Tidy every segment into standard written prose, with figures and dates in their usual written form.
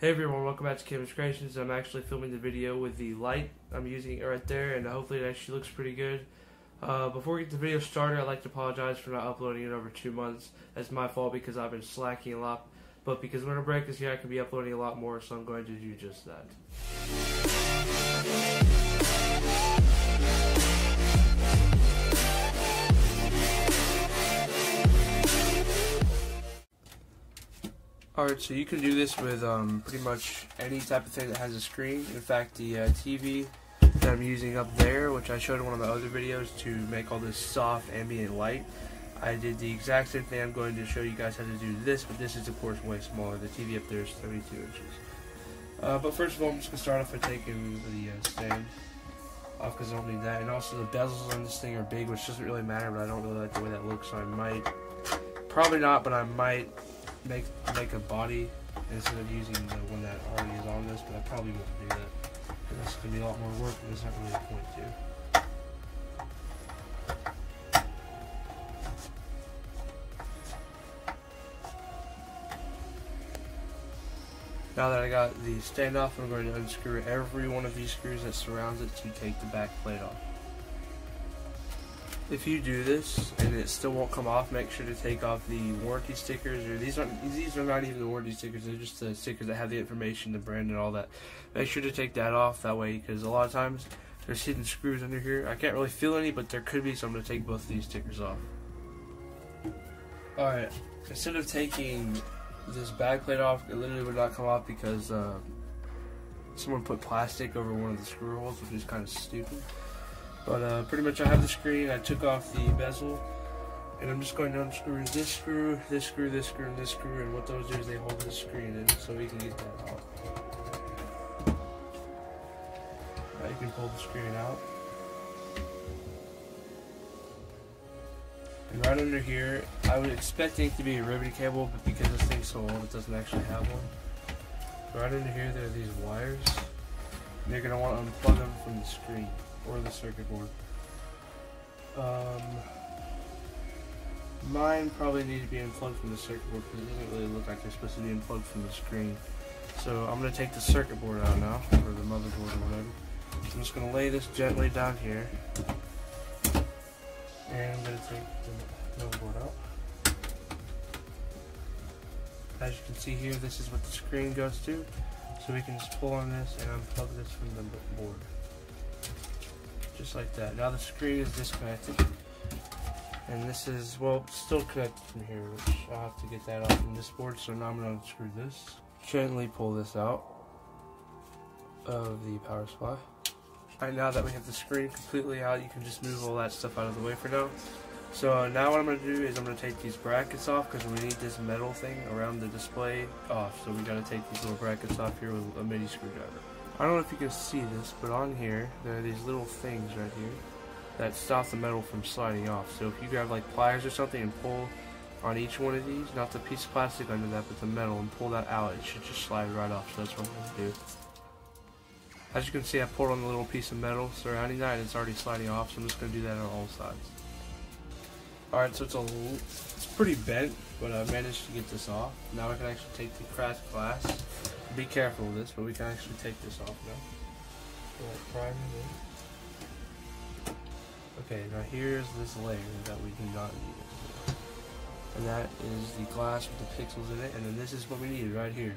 Hey everyone, welcome back to Kim's Creations. I'm actually filming the video with the light. I'm using it right there, and hopefully it actually looks pretty good. Before we get the video started, I'd like to apologize for not uploading in over 2 months. That's my fault because I've been slacking a lot. But because winter break is here, I can be uploading a lot more, so I'm going to do just that. Alright, so you can do this with pretty much any type of thing that has a screen. In fact, the TV that I'm using up there, which I showed in one of my other videos to make all this soft ambient light, I did the exact same thing. I'm going to show you guys how to do this, but this is of course way smaller. The TV up there is 32 inches. But first of all, I'm just going to start off by taking the stand off because I don't need that. And also the bezels on this thing are big, which doesn't really matter, but I don't really like the way that looks, so I might, probably not, but I might make a body instead of using the one that already is on this, but I probably won't do that. This is going to be a lot more work, and there's not really a point to. Now that I got the stand off, I'm going to unscrew every one of these screws that surrounds it to take the back plate off. If you do this and it still won't come off, make sure to take off the warranty stickers. Or these are not even the warranty stickers, they're just the stickers that have the information, the brand and all that. Make sure to take that off that way, because a lot of times there's hidden screws under here. I can't really feel any, but there could be, so I'm going to take both of these stickers off. Alright, instead of taking this back plate off, it literally would not come off because someone put plastic over one of the screw holes, which is kind of stupid. But pretty much I have the screen. I took off the bezel, and I'm just going to unscrew this screw, this screw, this screw, and this screw, and what those do is they hold the screen in, so we can get that out. Now you can pull the screen out. And right under here, I was expecting it to be a riveting cable, but because this thing's so old, it doesn't actually have one. Right under here, there are these wires, and you're going to want to unplug them from the screen or the circuit board. Mine probably need to be unplugged from the circuit board because it doesn't really look like they're supposed to be unplugged from the screen. So I'm going to take the circuit board out now, or the motherboard or whatever. I'm just going to lay this gently down here, and I'm going to take the motherboard out. As you can see here, this is what the screen goes to. So we can just pull on this and unplug this from the board. Just like that. Now the screen is disconnected, and this is, well, still connected from here, which I'll have to get that off from this board. So now I'm going to unscrew this, gently pull this out of the power supply. Alright, now that we have the screen completely out, you can just move all that stuff out of the way for now. So now what I'm going to do is I'm going to take these brackets off because we need this metal thing around the display off. So we got to take these little brackets off here with a mini screwdriver. I don't know if you can see this, but on here, there are these little things right here that stop the metal from sliding off. So if you grab like pliers or something and pull on each one of these, not the piece of plastic under that, but the metal, and pull that out, it should just slide right off. So that's what I'm going to do. As you can see, I pulled on the little piece of metal surrounding that, and it's already sliding off, so I'm just going to do that on all sides. Alright, so it's pretty bent, but I managed to get this off. Now I can actually take the cracked glass. Be careful with this, but we can actually take this off now. Okay, now here's this layer that we do not need. And that is the glass with the pixels in it, and then this is what we need right here.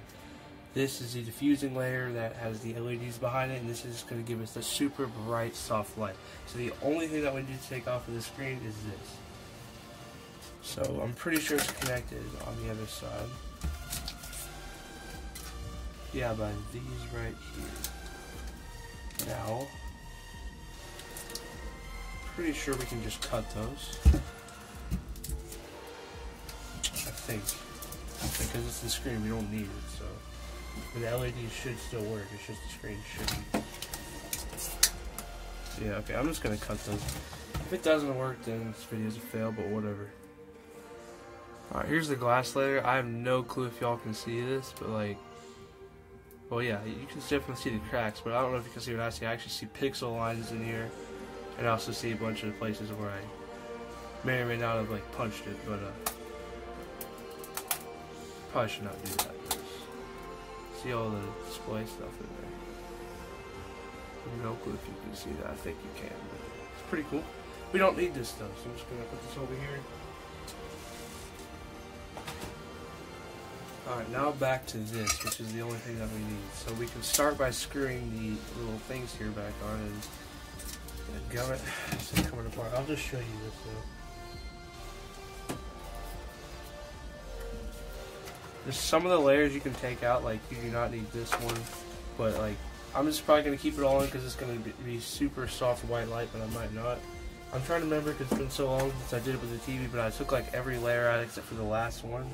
This is the diffusing layer that has the LEDs behind it, and this is going to give us the super bright, soft light. So the only thing that we need to take off of the screen is this. So I'm pretty sure it's connected on the other side. Yeah, by these right here. Now, pretty sure we can just cut those. I think. Because it's the screen, we don't need it, so. But the LED should still work, it's just the screen shouldn't. So yeah, okay, I'm just gonna cut those. If it doesn't work, then this video's a fail, but whatever. Alright, here's the glass layer. I have no clue if y'all can see this, but like, well, yeah, you can definitely see the cracks, but I don't know if you can see what I see. I actually see pixel lines in here, and I also see a bunch of places where I may or may not have like punched it, but probably should not do that. See all the display stuff in there. No clue if you can see that. I think you can, but it's pretty cool. We don't need this though, so I'm just gonna put this over here. Alright, now back to this, which is the only thing that we need. So we can start by screwing the little things here back on and gum it. It's coming apart. I'll just show you this though. There's some of the layers you can take out, like you do not need this one, but like I'm just probably going to keep it all in because it's going to be super soft white light, but I might not. I'm trying to remember because it's been so long since I did it with the TV, but I took like every layer out except for the last one,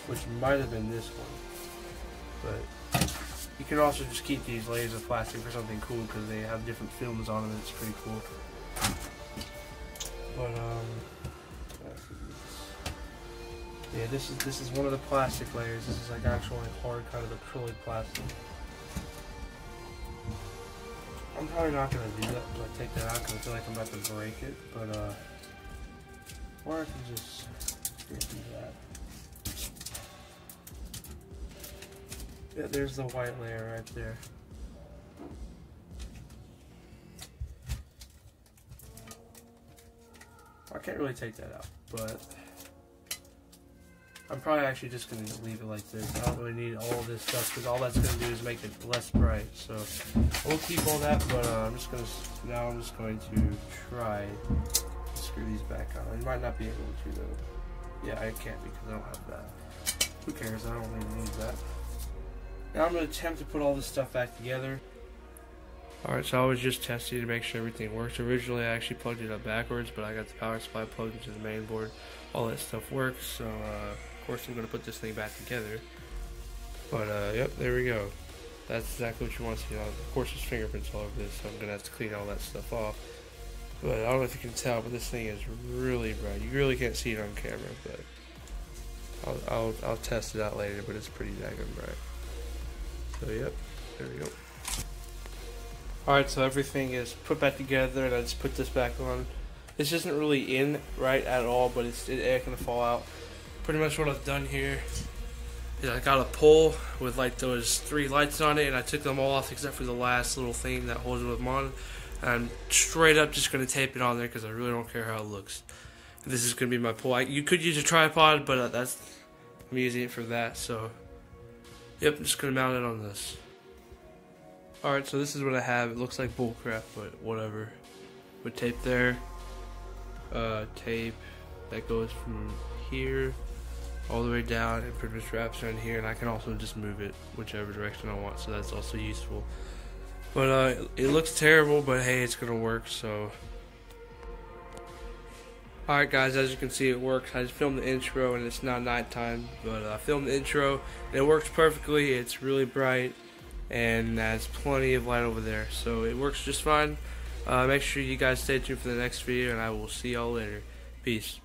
which might have been this one. But you can also just keep these layers of plastic for something cool because they have different films on them and it's pretty cool. But yeah, this is one of the plastic layers. This is like actual like hard kind of acrylic plastic. I'm probably not gonna do that, like take that out because I feel like I'm about to break it. But or I can just do that. Yeah, there's the white layer right there. I can't really take that out, but I'm probably actually just going to leave it like this. I don't really need all this stuff because all that's going to do is make it less bright. So we'll keep all that, but I'm just going to try to screw these back on. I might not be able to though. Yeah, I can't because I don't have that. Who cares? I don't really need that. Now I'm going to attempt to put all this stuff back together. Alright, so I was just testing to make sure everything works. Originally I actually plugged it up backwards, but I got the power supply plugged into the main board. All that stuff works, so of course I'm going to put this thing back together. But yep, there we go. That's exactly what you want to see. Of course there's fingerprints all over this, so I'm going to have to clean all that stuff off. But I don't know if you can tell, but this thing is really bright. You really can't see it on camera, but I'll test it out later, but it's pretty daggone bright. So yep, there we go. Alright, so everything is put back together and I just put this back on. This isn't really in right at all, but it's going to fall out. Pretty much what I've done here is I got a pole with like those 3 lights on it and I took them all off except for the last little thing that holds them on. And I'm straight up just going to tape it on there because I really don't care how it looks. This is going to be my pole. You could use a tripod, but I'm using it for that, so yep, I'm just going to mount it on this. Alright, so this is what I have. It looks like bullcrap, but whatever. With tape there. Tape that goes from here all the way down and pretty much wraps around here. And I can also just move it whichever direction I want, so that's also useful. But it looks terrible, but hey, it's going to work, so. Alright guys, as you can see it works. I just filmed the intro and it's now nighttime, but I filmed the intro and it works perfectly. It's really bright and has plenty of light over there, so it works just fine. Make sure you guys stay tuned for the next video and I will see y'all later. Peace.